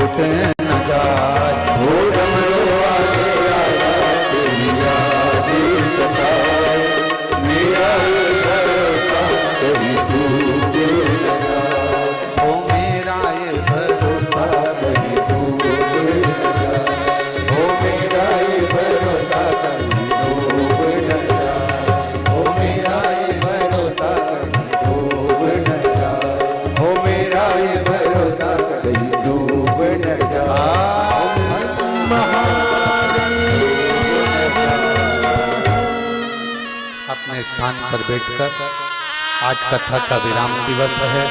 न जाए हो डमरू आगे आया तेरी याद सताए मेरा ये भरोसा कहीं टूटे न जाए हो मेरा ये भरोसा कहीं टूटे न जाए हो मेरा ये भरोसा कहीं डूब न जाए हो मेरा ये भरोसा कहीं डूब न जाए हो मेरा ये भरोसा कहीं डूब न जाए। अपने स्थान पर बैठकर आज कथा का विराम दिवस है।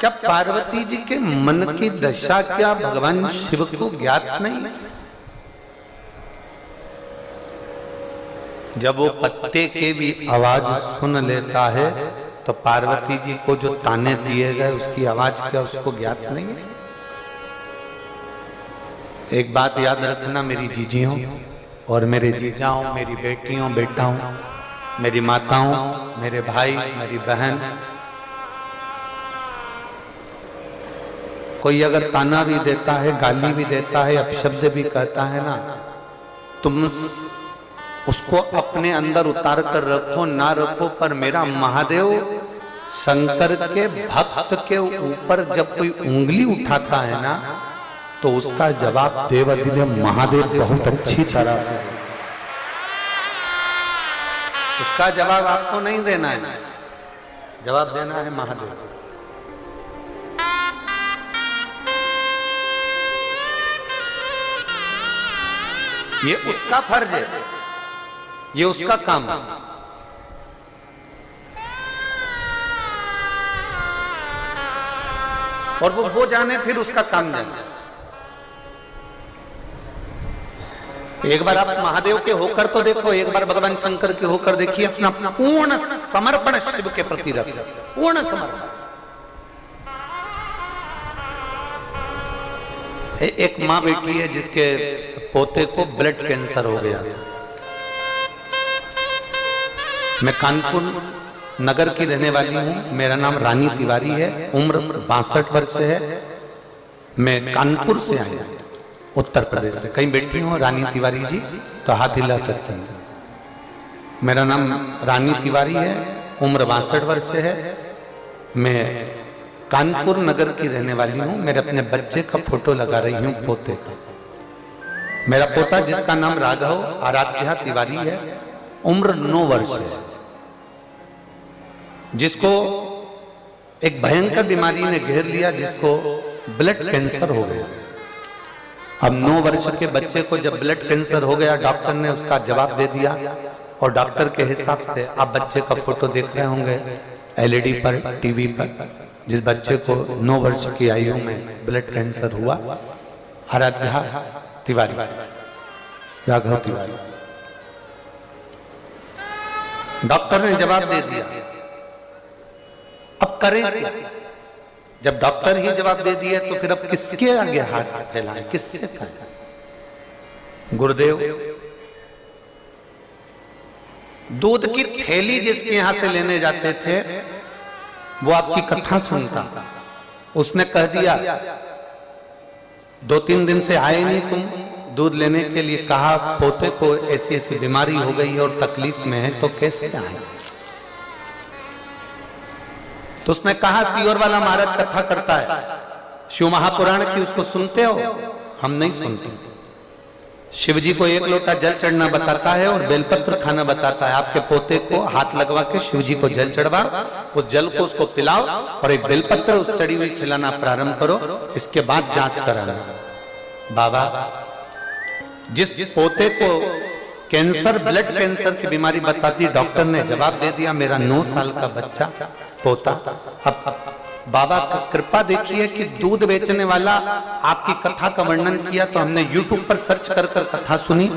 क्या पार्वती जी के मन की दशा क्या भगवान शिव को ज्ञात नहीं? जब वो पत्ते के भी आवाज सुन लेता है तो पार्वती जी को जो ताने दिए गए उसकी आवाज क्या उसको ज्ञात नहीं है? एक बात याद रखना मेरी जीजियों और मेरे जीजाओं, मेरी बेटियों बेटाओं, मेरी माताओं, मेरे भाई, मेरी बहन, कोई अगर ताना भी देता है, गाली भी देता है, अपशब्द भी कहता है ना, तुम उसको अपने अंदर उतार कर रखो ना रखो, पर मेरा महादेव शंकर के भक्त के ऊपर जब कोई उंगली उठाता है ना तो उसका जवाब देवाधिदेव महादेव बहुत अच्छी तरह से, उसका जवाब आपको नहीं देना है, जवाब देना है महादेव। ये उसका फर्ज है, ये उसका काम है। और वो जाने फिर उसका काम जाने। एक बार आप महादेव के होकर तो देखो, एक बार भगवान शंकर के होकर देखिए, अपना पूर्ण समर्पण शिव के प्रति रखो, पूर्ण समर्पण। एक माँ बेटी है जिसके पोते को ब्लड कैंसर हो गया। मैं कानपुर नगर की रहने वाली हूँ, मेरा नाम रानी तिवारी है, उम्र 62 वर्ष है। मैं कानपुर से आया, उत्तर प्रदेश से। कहीं बैठी हूँ रानी तिवारी जी तो हाथ हिला सकते हैं। मेरा नाम रानी तिवारी है, उम्र 62 वर्ष है। मैं कानपुर नगर की रहने वाली हूँ। मेरे अपने बच्चे का फोटो लगा रही हूँ, पोते का। मेरा पोता जिसका नाम राघव आराध्या तिवारी है, उम्र 9 वर्ष है, जिसको एक भयंकर बीमारी ने घेर लिया, जिसको ब्लड कैंसर हो गया। अब 9 वर्ष के बच्चे को जब ब्लड कैंसर हो गया, डॉक्टर ने उसका जवाब दे दिया। और डॉक्टर के हिसाब से आप बच्चे का फोटो देख रहे होंगे एलईडी पर, टीवी पर, जिस बच्चे को 9 वर्ष की आयु में ब्लड कैंसर हुआ, आराध्या तिवारी, राघव तिवारी। डॉक्टर ने जवाब दे दिया, अब करें क्या? जब डॉक्टर ही जवाब दे दिए तो फिर अब किसके आगे हाथ फैलाएं, किससे कहें? गुरुदेव, दूध की थैली जिसके यहां से लेने जाते थे वो आपकी कथा सुनता, उसने कह दिया 2-3 दिन से आए नहीं तुम दूध लेने के लिए, कहा पोते को ऐसी ऐसी बीमारी हो गई और तकलीफ में है, तो कैसे आए? तो उसने कहा सियोर वाला महाराज कथा करता है, शिव महापुराण की, उसको सुनते हो? हम नहीं सुनते। शिव जी को 1 लोटा जल चढ़ना बताता है और बेलपत्र खाना बताता है। आपके पोते को हाथ लगवा के शिव जी को जल चढ़वाओ, उस जल को उसको पिलाओ और एक बेलपत्र उस चढ़ी हुई खिलाना प्रारंभ करो, इसके बाद जांच कराना। बाबा, जिस पोते को कैंसर, ब्लड कैंसर की बीमारी बताती, डॉक्टर ने जवाब दे दिया मेरा 9 साल का बच्चा पोता। अब बाबा का कृपा देखिए कि दूध बेचने वाला आपकी कथा का वर्णन किया तो हमने YouTube पर सर्च कर कर कथा सुनी,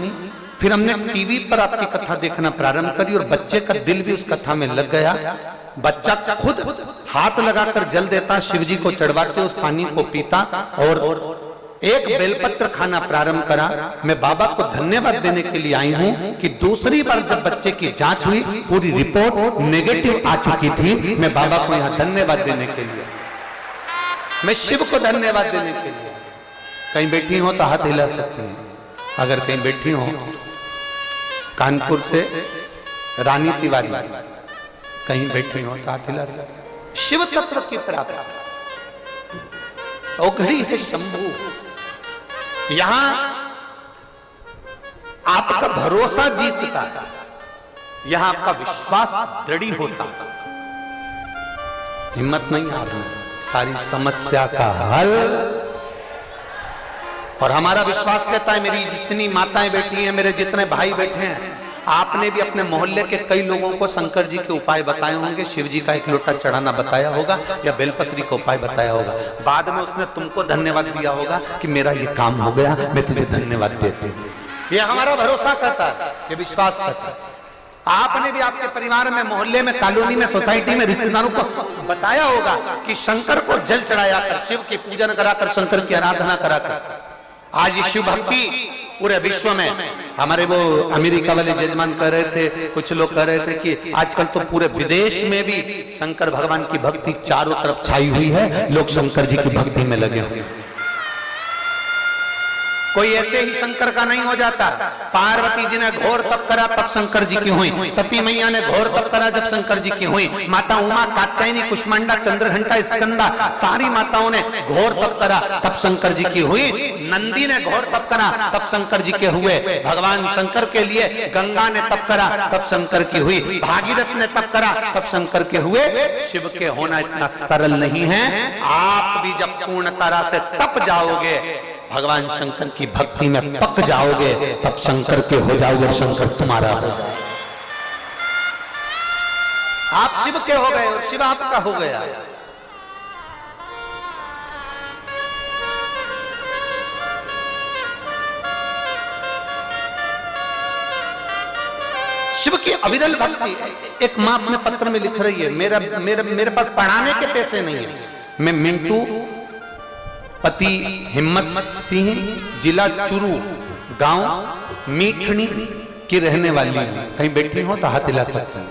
फिर हमने टीवी पर आपकी कथा देखना प्रारंभ करी और बच्चे का दिल भी उस कथा में लग गया। बच्चा खुद हाथ लगाकर जल देता, शिव जी को चढ़वाते, उस पानी को पीता और एक बेलपत्र खाना प्रारंभ करा। मैं बाबा को धन्यवाद देने के लिए आई हूं कि दूसरी बार जब बच्चे की जांच हुई पूरी रिपोर्ट नेगेटिव आ चुकी थी। मैं बाबा को यहां धन्यवाद देने के लिए, मैं शिव को धन्यवाद देने के लिए। कहीं बैठी हो तो हाथ हिला सकती हैं। अगर कहीं बैठी हो, कानपुर से रानी तिवारी कहीं बैठी हो तो हाथ हिला सकती हैं। शिव तत्व की प्राप्ति ओघड़ी है शंभू। यहां आपका भरोसा जीतता है, यहां आपका विश्वास दृढ़ होता है। हिम्मत नहीं हारना, सारी समस्या का हल। और हमारा विश्वास कहता है, मेरी जितनी माताएं बैठी हैं, मेरे जितने भाई बैठे हैं, आपने भी अपने मोहल्ले के कई लोगों को शंकर जी के उपाय बताए होंगे, शिव जी का एक लोटा चढ़ाना बताया होगा या बेलपत्री का उपाय बताया होगा। बाद में उसने तुमको धन्यवाद दिया होगा कि मेरा ये काम हो गया, मैं तुझे धन्यवाद देती हूँ। ये हमारा भरोसा करता है, ये विश्वास करता है। आपने भी आपके परिवार में, मोहल्ले में, कॉलोनी में, सोसाइटी में, रिश्तेदारों को बताया होगा कि शंकर को जल चढ़ाया कर, शिव की पूजन कराकर, शंकर की आराधना कराकर। आज ये शिव भक्ति पूरे विश्व में, हमारे वो अमेरिका वाले जजमान कह रहे थे, कुछ लोग कह रहे थे कि आजकल तो पूरे विदेश में भी शंकर भगवान की भक्ति चारों तरफ छाई हुई है, लोग शंकर जी की भक्ति में लगे हुए। कोई ऐसे ही शंकर का नहीं हो जाता। पार्वती जी ने घोर तप करा तब शंकर जी की हुई, सती मैया ने घोर तप करा जब शंकर जी की हुई, माता उमा, कात्यायनी, कुष्मांडा, चंद्रघंटा, स्कंदा, सारी माताओं ने घोर तप करा तब शंकर जी की हुई। नंदी ने घोर तप करा तब शंकर जी के हुए। भगवान शंकर के लिए गंगा ने तप करा तब शंकर की हुई। भागीरथ ने तप करा तब शंकर के हुए। शिव के होना इतना सरल नहीं है। आप भी जब पूर्ण तरह से तप जाओगे, भगवान शंकर की भक्ति में पक जाओगे, तब शंकर के हो जाओगे और शंकर तुम्हारा हो जाओगे। आप शिव के हो गए और शिव आपका हो गया। शिव की अविरल भक्ति। एक मां अपने पत्र में लिख रही है, मेरे पास पढ़ाने के पैसे नहीं है, मैं मिंटू पति हिम्मत सिंह, जिला चुरू, गांव मीठनी की रहने वाली हूं। कहीं बैठी हो तो हाथ हिला सकते हैं।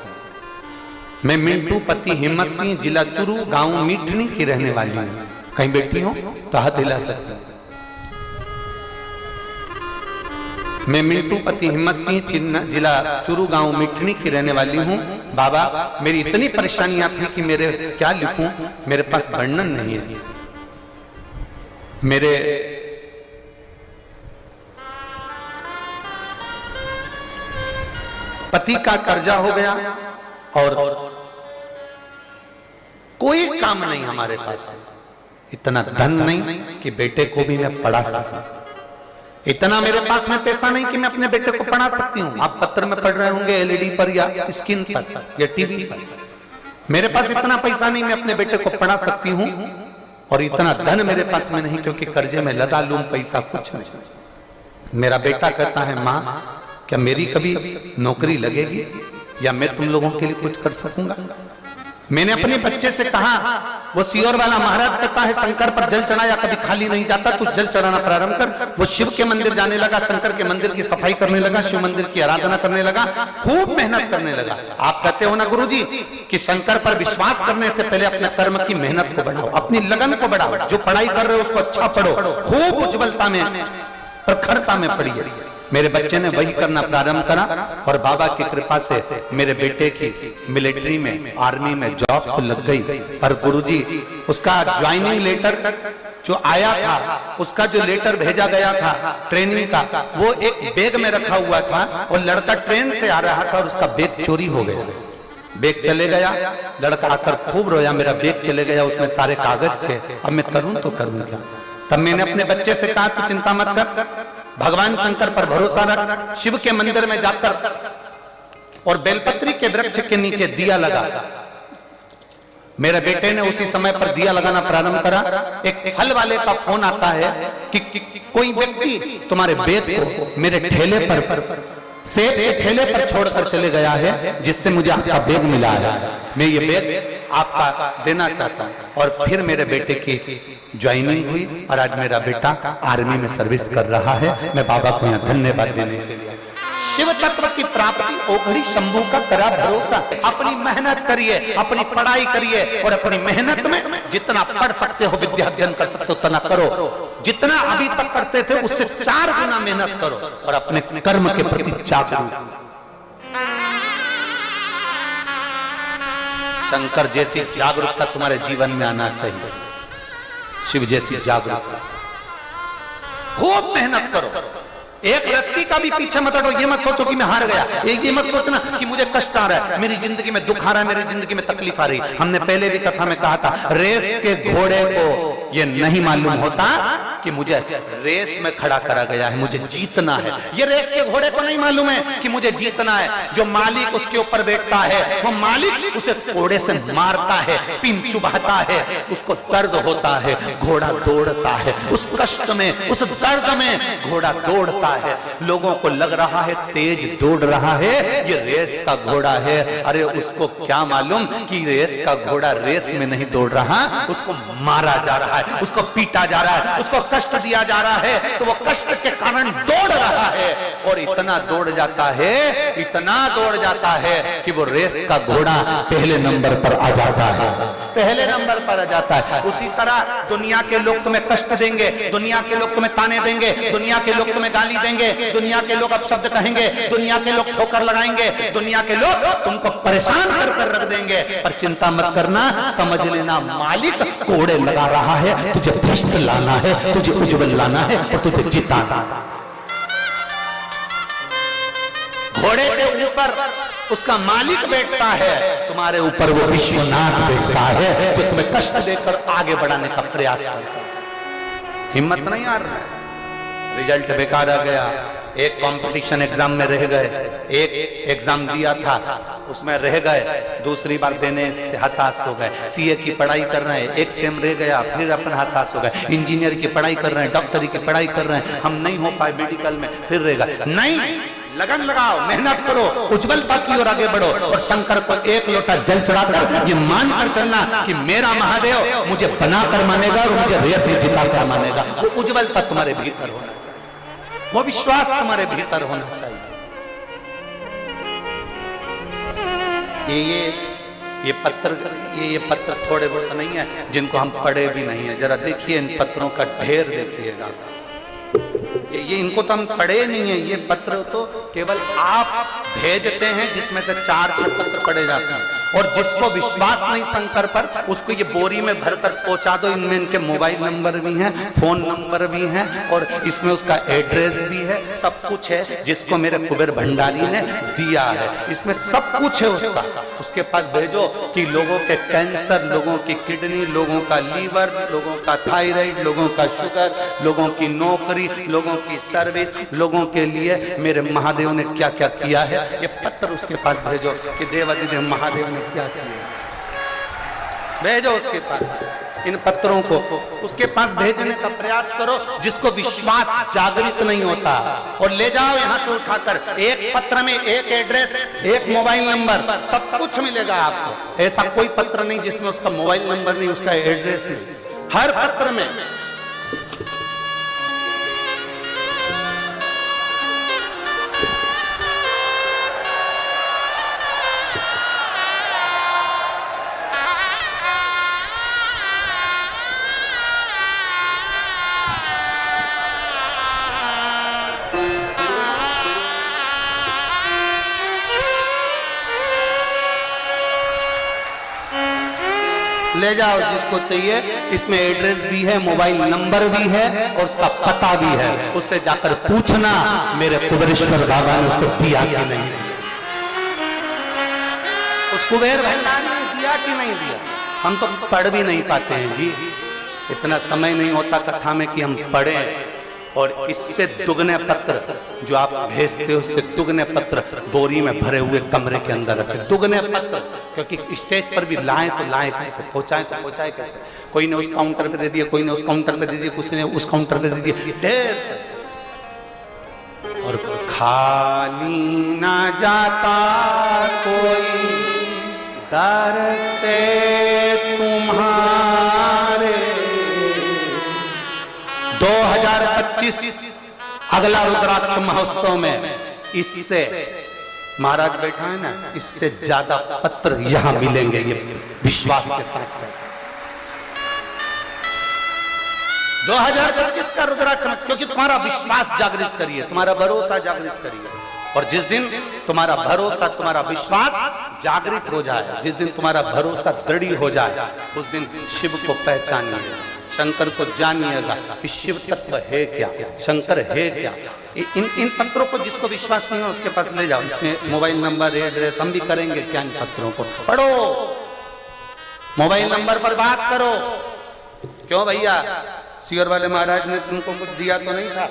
मैं मिंटू पति हिम्मत सिंह, जिला चुरू, गांव मीठनी की रहने वाली हूं। कहीं बैठी हो तो हाथ हिला सकते हैं। मैं मिंटू पति हिम्मत सिंह, जिला चुरू, गांव मीठनी की रहने वाली हूं। बाबा, मेरी इतनी परेशानियां थी कि मेरे क्या लिखूं, मेरे पास वर्णन नहीं है। मेरे पति का कर्जा हो गया और कोई काम नहीं हमारे पास। इतना धन नहीं कि बेटे को भी मैं पढ़ा सकूं। इतना मेरे पास में पैसा नहीं कि मैं अपने बेटे को पढ़ा सकती हूँ। आप पत्र में पढ़ रहे होंगे, एलईडी पर या स्क्रीन पर या टीवी पर। मेरे पास इतना पैसा नहीं मैं अपने बेटे को पढ़ा सकती हूँ, और इतना धन मेरे पास में नहीं क्योंकि कर्जे में लदा लूं पैसा कुछ नहीं। मेरा बेटा कहता है, माँ क्या मेरी कभी नौकरी लगेगी या मैं तुम लोगों के लिए कुछ कर सकूंगा। मैंने अपने बच्चे से कहा, वो सियोर वाला महाराज कहता है शंकर पर जल चढ़ाया कभी खाली नहीं जाता, तू जल चढ़ाना प्रारंभ कर। वो शिव के मंदिर जाने लगा, शंकर के मंदिर की सफाई करने लगा, शिव मंदिर की आराधना करने लगा, खूब मेहनत करने लगा। आप कहते हो ना गुरुजी कि शंकर पर विश्वास करने से पहले अपने कर्म की मेहनत को बढ़ाओ, अपनी लगन को बढ़ाओ। जो पढ़ाई कर रहे हो उसको अच्छा पढ़ो, खूब उज्ज्वलता में, प्रखरता में पढ़िए। मेरे बच्चे ने वही करना प्रारंभ करा और बाबा की कृपा से मेरे बेटे की मिलिट्री में, आर्मी में जॉब तो लग गई। पर गुरुजी उसका ज्वाइनिंग लेटर जो आया था, उसका जो लेटर भेजा गया था ट्रेनिंग का, वो एक बैग में रखा हुआ था और लड़का ट्रेन से आ रहा था और उसका बैग चोरी हो गया। बैग चले गया, लड़का आकर खूब रोया, मेरा बैग चले गया, उसमें सारे कागज थे, अब मैं करूं तो करूं क्या। तब मैंने अपने बच्चे से कहा, तू चिंता मत कर, भगवान शंकर पर भरोसा रख, शिव के मंदिर में जाकर और बेलपत्री के वृक्ष के नीचे दिया लगा। मेरे बेटे ने उसी समय पर दिया लगाना प्रारंभ करा। एक फल वाले का फोन आता है कि कोई व्यक्ति तुम्हारे बैग को मेरे ठेले पर, सेब के ठेले पर छोड़कर चले गया है, जिससे मुझे आपका बैग मिला है। मैं ये बैग आपका देना चाहता हूं। और फिर मेरे बेटे की ज्वाइनिंग हुई और आज मेरा बेटा आर्मी में सर्विस कर रहा है। मैं बाबा को यहाँ धन्यवाद देने के लिए शिव तत्व की प्राप्ति ओघड़ी शंभू का करा भरोसा। अपनी मेहनत करिए, अपनी पढ़ाई करिए और अपनी मेहनत में जितना पढ़ सकते हो, विद्या अध्ययन कर सकते हो उतना करो। जितना अभी तक करते थे उससे 4 गुना मेहनत करो और अपने कर्म के प्रति जागरूक। शंकर जैसी जागरूकता तुम्हारे जीवन में आना चाहिए, शिव जैसी जागरूकता। खूब मेहनत करो। एक व्यक्ति का भी पीछे मत हटो। ये मत सोचो कि मैं हार गया, ये मत सोचना कि मुझे कष्ट आ रहा है, मेरी जिंदगी में दुख आ रहा है, मेरी जिंदगी में तकलीफ आ रही। हमने पहले भी कथा में कहा था, रेस के घोड़े को ये नहीं मालूम होता कि मुझे रेस में खड़ा करा गया है, मुझे जीतना है। ये रेस के घोड़े को नहीं मालूम है कि मुझे जीतना है। जो मालिक उसके ऊपर बैठता है, वो मालिक उसे घोड़े से मारता है, पिन चुभाता है, उसको दर्द होता है, घोड़ा दौड़ता है। उस कष्ट में, उस दर्द में घोड़ा दौड़ता है। लोगों को लग रहा है तेज दौड़ रहा है, ये रेस का घोड़ा है। अरे उसको क्या मालूम कि रेस का घोड़ा रेस में नहीं दौड़ रहा, उसको मारा जा रहा है, उसको पीटा जा रहा है, उसको कष्ट दिया जा रहा है, तो वो कष्ट के कारण दौड़ रहा है। और इतना दौड़ जाता है, इतना दौड़ जाता है कि वो रेस का घोड़ा पहले नंबर पर आ जाता है, पहले नंबर पर आ जाता है। उसी तरह दुनिया के लोग तुम्हें कष्ट देंगे, दुनिया के लोग तुम्हें ताने देंगे, दुनिया के लोग तुम्हें गाली देंगे, दुनिया के लोग अपशब्द कहेंगे, दुनिया के लोग ठोकर लगाएंगे, दुनिया के लोग तुमको परेशान कर कर रख देंगे। पर चिंता मत करना, समझ लेना मालिक कोड़े लगा रहा है, तुझे भ्रष्ट लाना है, तुझे उज्जवल लाना है और तुझे जिताना। घोड़े के ऊपर उसका मालिक बैठता है, तुम्हारे ऊपर वो विश्वनाथ बैठता है, जो तुम्हें कष्ट देकर आगे बढ़ाने का प्रयास करता है। हिम्मत नहीं आ रहा है, रिजल्ट बेकार आ गया, एक कंपटीशन एग्जाम में रह गए, एक एग्जाम दिया था उसमें रह गए, दूसरी बार देने से हताश हो गए। सीए की पढ़ाई कर रहे हैं, एक सेम रह गया, फिर अपन हताश हो गए। इंजीनियर की पढ़ाई कर रहे हैं, डॉक्टरी की पढ़ाई कर रहे हैं, हम नहीं हो पाए मेडिकल में, फिर रह गए। नहीं, लगन लगाओ, मेहनत करो, उज्जवलता की ओर आगे बढ़ो और शंकर को एक लोटा जल चढ़ाकर ये मानकर चलना कि मेरा महादेव मुझे बनाकर मानेगा और मुझे रेस में जिताकर मानेगा। वो उज्जवलता तुम्हारे भीतर होना चाहिए, वो विश्वास तुम्हारे भीतर होना चाहिए। ये पत्र थोड़े बहुत नहीं है जिनको हम पढ़े भी नहीं है। जरा देखिए इन पत्रों का ढेर देखिएगा। ये इनको तो हम पढ़े नहीं है, ये पत्र तो केवल आप भेजते हैं जिसमें से 4-6 पत्र पढ़े जाते हैं। और जिसको विश्वास नहीं शंकर पर, उसको ये बोरी में भरकर पहुंचा दो। इनमें इनके मोबाइल नंबर भी हैं, फोन नंबर भी हैं और इसमें उसका एड्रेस भी है, सब कुछ है जिसको मेरे कुबेर भंडारी ने दिया है। इसमें सब कुछ है उसका, उसके पास भेजो कि लोगों के कैंसर, लोगों की किडनी, लोगों का लीवर, लोगों का थायराइड, लोगों का शुगर, लोगों की नौकरी, लोगों की सर्विस, लोगों के लिए मेरे महादेव ने क्या क्या किया है, ये पत्र उसके पास भेजो कि देवादिदेव महादेव ने क्या किया, भेजो उसके पास इन पत्रों को, उसके पास भेजने का प्रयास करो। जिसको विश्वास जागृत नहीं होता, और ले जाओ यहां से उठाकर, एक पत्र में एक एड्रेस, एक मोबाइल नंबर, सब कुछ मिलेगा आपको। ऐसा कोई पत्र नहीं जिसमें उसका मोबाइल नंबर नहीं, उसका एड्रेस नहीं, हर पत्र में। ले जाओ जिसको चाहिए, इसमें एड्रेस भी है, मोबाइल नंबर भी है और उसका पता भी है। उससे जाकर पूछना मेरे कुबेरेश्वर बाबा ने उसको दिया कि नहीं, उस कुबेर भंडारी ने दिया कि नहीं दिया। हम तो पढ़ भी नहीं पाते हैं जी, इतना समय नहीं होता कथा में कि हम पढ़ें। और इससे दुगने पत्र जो आप भेजते हो, उससे दुगने पत्र बोरी में भरे हुए कमरे के अंदर रखे, दुगने पत्र। क्योंकि स्टेज पर भी लाएं तो लाएं कैसे, पहुंचाएं तो पहुंचाएं कैसे। कोई ने उस काउंटर पे दे दिया, कोई ने उस काउंटर पे दे दिया, किसी ने उस काउंटर पे दे दिया, ढेर। और खाली ना जाता कोई दर से तुम्हारे। 2025 अगला रुद्राक्ष महोत्सव में इससे महाराज बैठा है ना, इससे ज्यादा पत्र यहां मिलेंगे, ये विश्वास के साथ है। 2025 का रुद्राक्ष, क्योंकि तुम्हारा विश्वास जागृत करिए, तुम्हारा भरोसा जागृत करिए। और जिस दिन तुम्हारा भरोसा, तुम्हारा विश्वास जागृत हो जाए, जिस दिन तुम्हारा भरोसा दृढ़ हो जाए, उस दिन शिव को पहचानिए, शंकर को जानिएगा कि शिव तत्व है क्या, शंकर है क्या। इन पत्रों को जिसको विश्वास नहीं हो उसके पास ले जाओ, इसमें मोबाइल नंबर, एड्रेस, हम भी करेंगे क्या, इन पत्रों को पढ़ो, मोबाइल नंबर पर बात करो। क्यों भैया, सीहोर वाले महाराज ने तुमको कुछ दिया तो नहीं था?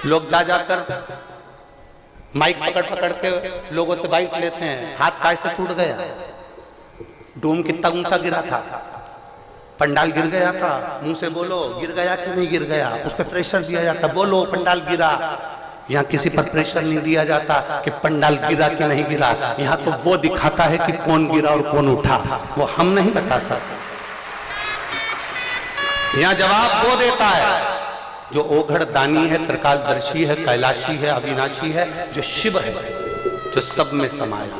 लोग जा जाकर माइक पकड़ पकड़ के लोगों से बाइट लेते हैं, हाथ कैसे टूट गया, डूम कितना ऊंचा गिरा था, पंडाल गिर गया था, मुंह से बोलो गिर गया कि नहीं गिर गया, उस पर प्रेशर दिया जाता, बोलो पंडाल गिरा। यहाँ किसी पर प्रेशर नहीं दिया जाता कि पंडाल गिरा कि नहीं गिरा, यहाँ तो वो दिखाता है कि कौन गिरा और कौन उठा, वो हम नहीं बता सकते। यहाँ जवाब वो देता है जो ओघड़ दानी है, त्रिकालदर्शी है, कैलाशी है, अविनाशी है, जो शिव है, जो सब में समाया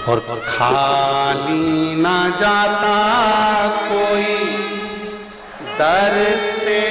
और खाली ना जाता कोई दर से।